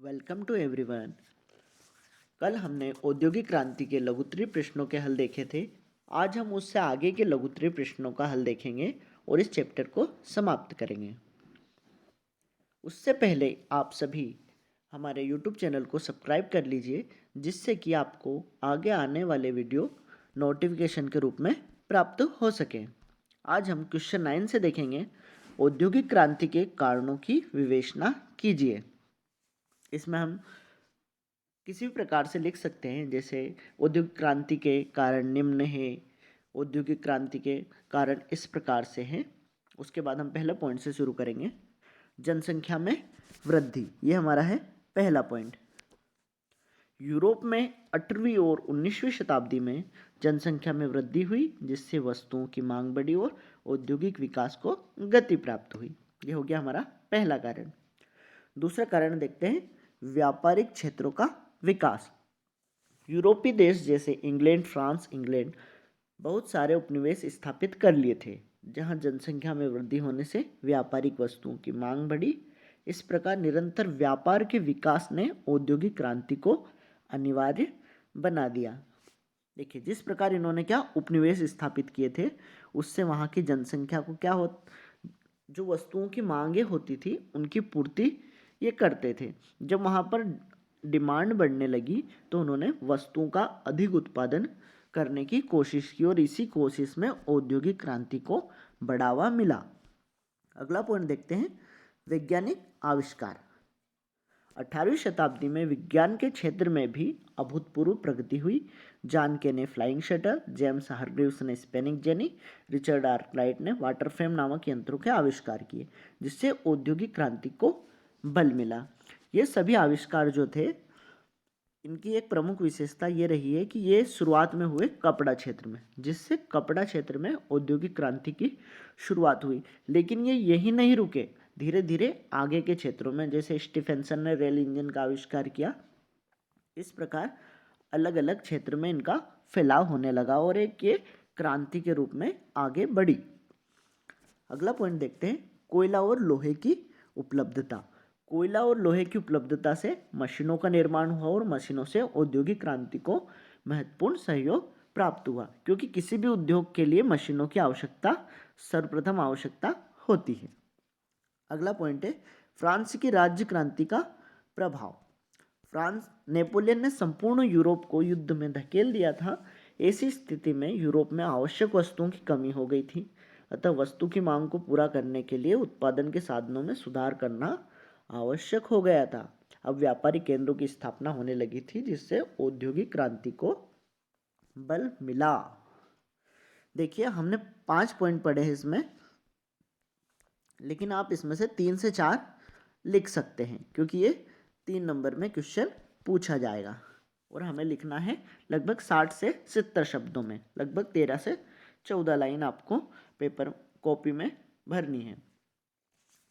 Welcome to everyone. कल हमने औद्योगिक क्रांति के लघुत्तरीय प्रश्नों के हल देखे थे। आज हम उससे आगे के लघुत्तरीय प्रश्नों का हल देखेंगे और इस चैप्टर को समाप्त करेंगे। उससे पहले आप सभी हमारे YouTube चैनल को सब्सक्राइब कर लीजिए, जिससे कि आपको आगे आने वाले वीडियो नोटिफिकेशन के रूप में प्राप्त हो सके। आज हम क्वेश्चन 9 से देखेंगे, औद्योगिक क्रांति के कारणों की विवेचना कीजिए। इसमें हम किसी भी प्रकार से लिख सकते हैं, जैसे औद्योगिक क्रांति के कारण निम्न है, औद्योगिक क्रांति के कारण इस प्रकार से हैं। उसके बाद हम पहले पॉइंट से शुरू करेंगे, जनसंख्या में वृद्धि। ये हमारा है पहला पॉइंट। यूरोप में 18वीं और 19वीं शताब्दी में जनसंख्या में वृद्धि हुई, जिससे वस्तुओं की मांग बढ़ी और औद्योगिक विकास को गति प्राप्त हुई। ये हो गया हमारा पहला कारण। दूसरा कारण देखते हैं, व्यापारिक क्षेत्रों का विकास। यूरोपीय देश जैसे इंग्लैंड, फ्रांस, इंग्लैंड बहुत सारे उपनिवेश स्थापित कर लिए थे, जहां जनसंख्या में वृद्धि होने से व्यापारिक वस्तुओं की मांग बढ़ी। इस प्रकार निरंतर व्यापार के विकास ने औद्योगिक क्रांति को अनिवार्य बना दिया। देखिए, जिस प्रकार इन्होंने क्या उपनिवेश स्थापित किए थे, उससे वहां की जनसंख्या को क्या हो, जो वस्तुओं की मांगे होती थी उनकी पूर्ति ये करते थे। जब वहाँ पर डिमांड बढ़ने लगी तो उन्होंने वस्तुओं का अधिक उत्पादन करने की कोशिश की और इसी कोशिश में औद्योगिक क्रांति को बढ़ावा मिला। अगला पॉइंट देखते हैं, वैज्ञानिक आविष्कार। 18वीं शताब्दी में विज्ञान के क्षेत्र में भी अभूतपूर्व प्रगति हुई। जॉन के ने फ्लाइंग शटल, जेम्स हारग्रीव्स ने स्पिनिंग जेनी, रिचर्ड आर्कराइट ने वाटर फ्रेम नामक यंत्रों के आविष्कार किए, जिससे औद्योगिक क्रांति को बल मिला। ये सभी आविष्कार जो थे, इनकी एक प्रमुख विशेषता ये रही है कि ये शुरुआत में हुए कपड़ा क्षेत्र में, जिससे कपड़ा क्षेत्र में औद्योगिक क्रांति की शुरुआत हुई। लेकिन ये यही नहीं रुके, धीरे धीरे आगे के क्षेत्रों में, जैसे स्टीफेंसन ने रेल इंजन का आविष्कार किया, इस प्रकार अलग अलग क्षेत्र में इनका फैलाव होने लगा और एक ये क्रांति के रूप में आगे बढ़ी। अगला पॉइंट देखते हैं, कोयला और लोहे की उपलब्धता। कोयला और लोहे की उपलब्धता से मशीनों का निर्माण हुआ और मशीनों से औद्योगिक क्रांति को महत्वपूर्ण सहयोग प्राप्त हुआ, क्योंकि किसी भी उद्योग के लिए मशीनों की आवश्यकता सर्वप्रथम आवश्यकता होती है। अगला पॉइंट है, फ्रांस की राज्य क्रांति का प्रभाव। फ्रांस, नेपोलियन ने संपूर्ण यूरोप को युद्ध में धकेल दिया था। ऐसी स्थिति में यूरोप में आवश्यक वस्तुओं की कमी हो गई थी, अतः वस्तु की मांग को पूरा करने के लिए उत्पादन के साधनों में सुधार करना आवश्यक हो गया था। अब व्यापारिक केंद्रों की स्थापना होने लगी थी, जिससे औद्योगिक क्रांति को बल मिला। देखिए, हमने 5 पॉइंट पढ़े हैं इसमें, लेकिन आप इसमें से 3 से 4 लिख सकते हैं, क्योंकि ये 3 नंबर में क्वेश्चन पूछा जाएगा और हमें लिखना है लगभग 60 से 70 शब्दों में। लगभग 13 से 14 लाइन आपको पेपर कॉपी में भरनी है,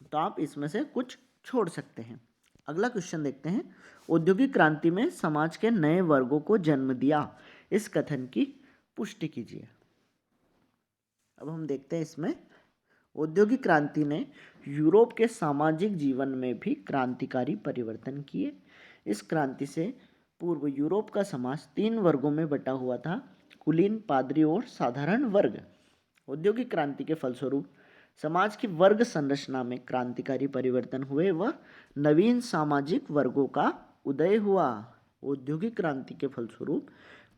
तो आप इसमें से कुछ छोड़ सकते हैं। अगला क्वेश्चन देखते हैं, औद्योगिक क्रांति में समाज के नए वर्गों को जन्म दिया, इस कथन की पुष्टि कीजिए। अब हम देखते हैं इसमें, औद्योगिक क्रांति ने यूरोप के सामाजिक जीवन में भी क्रांतिकारी परिवर्तन किए। इस क्रांति से पूर्व यूरोप का समाज 3 वर्गों में बटा हुआ था, कुलीन, पादरी और साधारण वर्ग। औद्योगिक क्रांति के फलस्वरूप समाज की वर्ग संरचना में क्रांतिकारी परिवर्तन हुए व नवीन सामाजिक वर्गों का उदय हुआ। औद्योगिक क्रांति के फलस्वरूप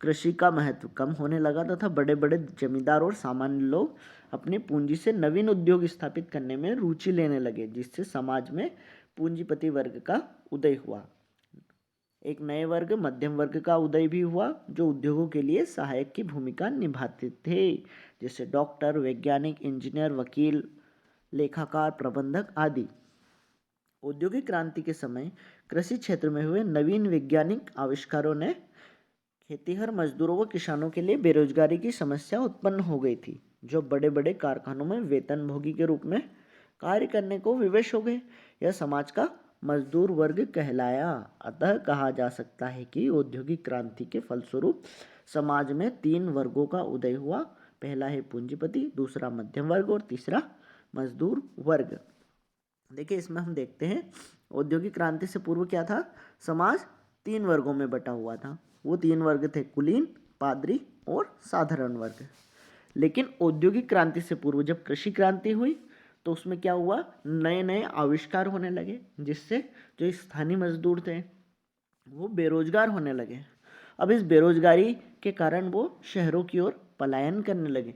कृषि का महत्व कम होने लगा तथा बड़े बड़े जमींदार और सामान्य लोग अपनी पूंजी से नवीन उद्योग स्थापित करने में रुचि लेने लगे, जिससे समाज में पूंजीपति वर्ग का उदय हुआ। एक नए वर्ग, मध्यम वर्ग का उदय भी हुआ, जो उद्योगों के लिए सहायक की भूमिका निभाते थे, जैसे डॉक्टर, वैज्ञानिक, इंजीनियर, वकील, लेखाकार, प्रबंधक आदि। औद्योगिक क्रांति के समय कृषि क्षेत्र में हुए नवीन वैज्ञानिक आविष्कारों ने खेतीहर मजदूरों व किसानों के लिए बेरोजगारी की समस्या उत्पन्न हो गई थी, जो बड़े बड़े कारखानों में वेतनभोगी के रूप में कार्य करने को विवश हो गए। यह समाज का मजदूर वर्ग कहलाया। अतः कहा जा सकता है कि औद्योगिक क्रांति के फलस्वरूप समाज में 3 वर्गों का उदय हुआ। पहला है पूंजीपति, दूसरा मध्यम वर्ग और तीसरा मजदूर वर्ग। देखिए, इसमें हम देखते हैं औद्योगिक क्रांति से पूर्व क्या था, समाज 3 वर्गों में बटा हुआ था। वो 3 वर्ग थे, कुलीन, पादरी और साधारण वर्ग। लेकिन औद्योगिक क्रांति से पूर्व जब कृषि क्रांति हुई तो उसमें क्या हुआ, नए नए आविष्कार होने लगे, जिससे जो स्थानीय मजदूर थे वो बेरोजगार होने लगे। अब इस बेरोजगारी के कारण वो शहरों की ओर पलायन करने लगे,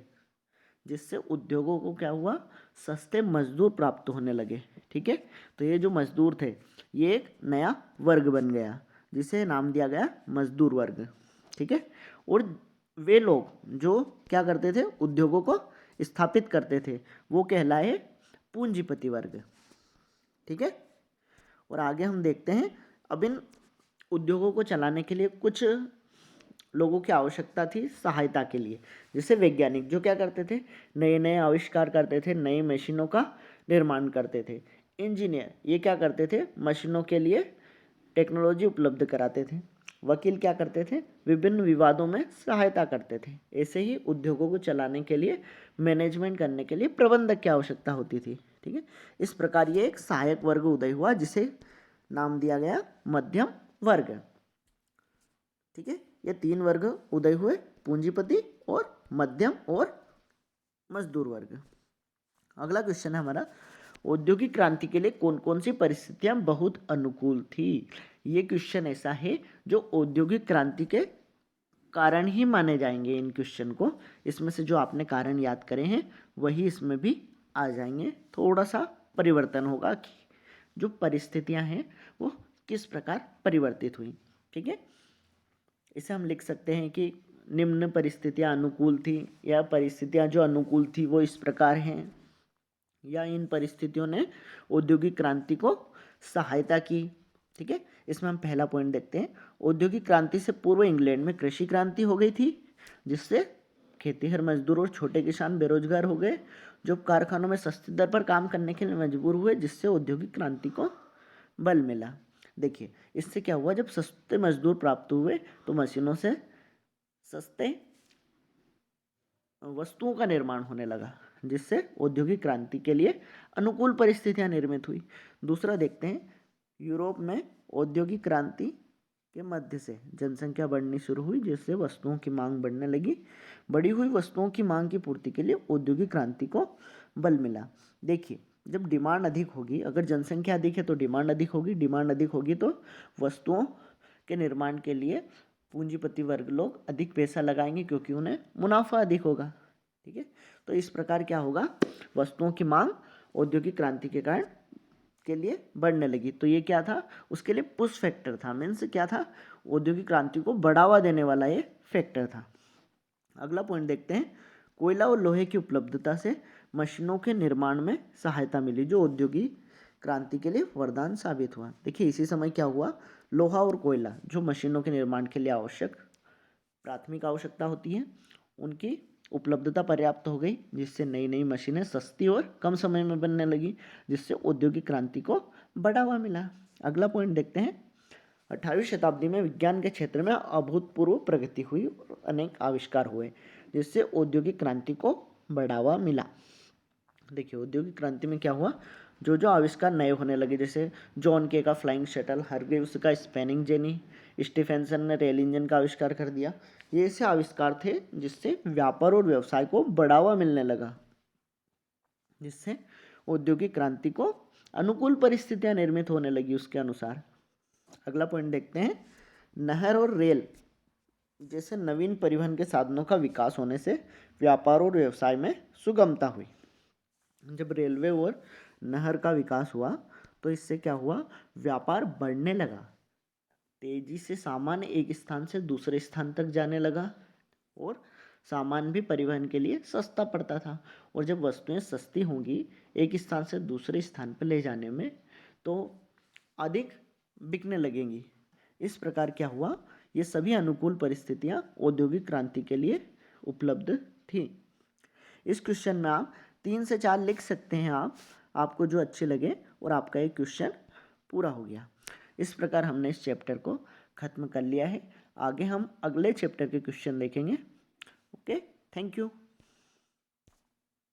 जिससे उद्योगों को क्या हुआ, सस्ते मजदूर प्राप्त होने लगे। ठीक है, तो ये जो मजदूर थे ये एक नया वर्ग बन गया, जिसे नाम दिया गया मजदूर वर्ग। ठीक है, और वे लोग जो क्या करते थे, उद्योगों को स्थापित करते थे, वो कहलाए पूंजीपति वर्ग। ठीक है, और आगे हम देखते हैं, अब इन उद्योगों को चलाने के लिए कुछ लोगों की आवश्यकता थी सहायता के लिए। जैसे वैज्ञानिक जो क्या करते थे, नए नए आविष्कार करते थे, नई मशीनों का निर्माण करते थे। इंजीनियर ये क्या करते थे, मशीनों के लिए टेक्नोलॉजी उपलब्ध कराते थे। वकील क्या करते थे, विभिन्न विवादों में सहायता करते थे। ऐसे ही उद्योगों को चलाने के लिए, मैनेजमेंट करने के लिए प्रबंधक की आवश्यकता होती थी। ठीक है, इस प्रकार ये एक सहायक वर्ग उदय हुआ, जिसे नाम दिया गया मध्यम वर्ग। ठीक है, ये 3 वर्ग उदय हुए, पूंजीपति और मध्यम और मजदूर वर्ग। अगला क्वेश्चन है हमारा, औद्योगिक क्रांति के लिए कौन कौन सी परिस्थितियां बहुत अनुकूल थी। ये क्वेश्चन ऐसा है जो औद्योगिक क्रांति के कारण ही माने जाएंगे इन क्वेश्चन को। इसमें से जो आपने कारण याद करे हैं वही इसमें भी आ जाएंगे। थोड़ा सा परिवर्तन होगा कि जो परिस्थितियां हैं वो किस प्रकार परिवर्तित हुई। ठीक है, इसे हम लिख सकते हैं कि निम्न परिस्थितियां अनुकूल थी, या परिस्थितियां जो अनुकूल थी वो इस प्रकार हैं, या इन परिस्थितियों ने औद्योगिक क्रांति को सहायता की। ठीक है, इसमें हम पहला पॉइंट देखते हैं, औद्योगिक क्रांति से पूर्व इंग्लैंड में कृषि क्रांति हो गई थी, जिससे खेतीहर मजदूर और छोटे किसान बेरोजगार हो गए, जो कारखानों में सस्ती दर पर काम करने के लिए मजबूर हुए, जिससे औद्योगिक क्रांति को बल मिला। देखिए, इससे क्या हुआ, जब सस्ते मजदूर प्राप्त हुए तो मशीनों से सस्ते वस्तुओं का निर्माण होने लगा, जिससे औद्योगिक क्रांति के लिए अनुकूल परिस्थितियां निर्मित हुई। दूसरा देखते हैं, यूरोप में औद्योगिक क्रांति के मध्य से जनसंख्या बढ़नी शुरू हुई, जिससे वस्तुओं की मांग बढ़ने लगी। बढ़ी हुई वस्तुओं की मांग की पूर्ति के लिए औद्योगिक क्रांति को बल मिला। देखिए, जब डिमांड अधिक होगी, अगर जनसंख्या अधिक है तो डिमांड अधिक होगी, डिमांड अधिक होगी तो वस्तुओं के निर्माण के लिए पूंजीपति वर्ग लोग अधिक पैसा लगाएंगे, क्योंकि उन्हें मुनाफा अधिक होगा। ठीक है, तो इस प्रकार क्या होगा, वस्तुओं की मांग औद्योगिक क्रांति के कारण के लिए बढ़ने लगी। तो ये क्या था, उसके लिए पुश फैक्टर था, मीन्स क्या था, औद्योगिक क्रांति को बढ़ावा देने वाला ये फैक्टर था। अगला पॉइंट देखते हैं, कोयला और लोहे की उपलब्धता से मशीनों के निर्माण में सहायता मिली, जो औद्योगिक क्रांति के लिए वरदान साबित हुआ। देखिए, इसी समय क्या हुआ, लोहा और कोयला जो मशीनों के निर्माण के लिए आवश्यक प्राथमिक आवश्यकता होती है, उनकी उपलब्धता पर्याप्त हो गई, जिससे नई नई मशीनें सस्ती और कम समय में बनने लगी, जिससे औद्योगिक क्रांति को बढ़ावा मिला। अगला पॉइंट देखते हैं, 18वीं शताब्दी में विज्ञान के क्षेत्र में अभूतपूर्व प्रगति हुई और अनेक आविष्कार हुए, जिससे औद्योगिक क्रांति को बढ़ावा मिला। देखिए, औद्योगिक क्रांति में क्या हुआ, जो जो आविष्कार नए होने लगे, जैसे जॉन के का फ्लाइंग शटल, हार्ग्रीव्स का स्पेनिंग जेनी, स्टीफेंसन ने रेल इंजन का आविष्कार कर दिया। ये ऐसे आविष्कार थे जिससे व्यापार और व्यवसाय को बढ़ावा मिलने लगा, जिससे औद्योगिक क्रांति को अनुकूल परिस्थितियां निर्मित होने लगी उसके अनुसार। अगला पॉइंट देखते हैं, नहर और रेल जैसे नवीन परिवहन के साधनों का विकास होने से व्यापार और व्यवसाय में सुगमता हुई। जब रेलवे और नहर का विकास हुआ तो इससे क्या हुआ, व्यापार बढ़ने लगा, तेजी से सामान एक स्थान से दूसरे स्थान तक जाने लगा, और सामान भी परिवहन के लिए सस्ता पड़ता था। और जब वस्तुएं सस्ती होंगी एक स्थान से दूसरे स्थान पर ले जाने में, तो अधिक बिकने लगेंगी। इस प्रकार क्या हुआ, ये सभी अनुकूल परिस्थितियां औद्योगिक क्रांति के लिए उपलब्ध थी। इस क्वेश्चन में आप 3 से 4 लिख सकते हैं, आपको जो अच्छे लगे, और आपका एक क्वेश्चन पूरा हो गया। इस प्रकार हमने इस चैप्टर को खत्म कर लिया है। आगे हम अगले चैप्टर के क्वेश्चन देखेंगे। Okay, thank you.